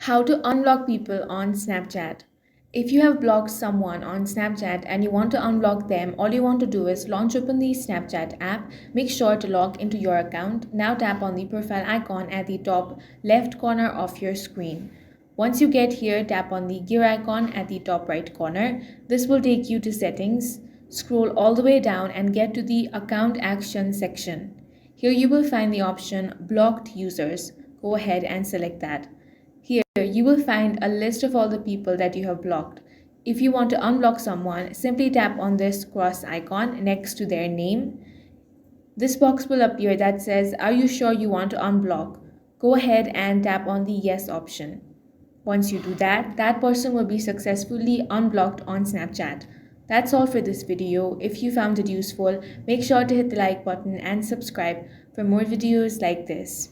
How to unblock people on Snapchat. If you have blocked someone on Snapchat and you want to unblock them, all you want to do is launch open the Snapchat app, make sure to log into your account. Now tap on the profile icon at the top left corner of your screen. Once you get here, tap on the gear icon at the top right corner. This will take you to settings. Scroll all the way down and get to the account action section. Here you will find the option blocked users. Go ahead and select that. Here, you will find a list of all the people that you have blocked. If you want to unblock someone, simply tap on this cross icon next to their name. This box will appear that says, "Are you sure you want to unblock?" Go ahead and tap on the yes option. Once you do that, that person will be successfully unblocked on Snapchat. That's all for this video. If you found it useful, make sure to hit the like button and subscribe for more videos like this.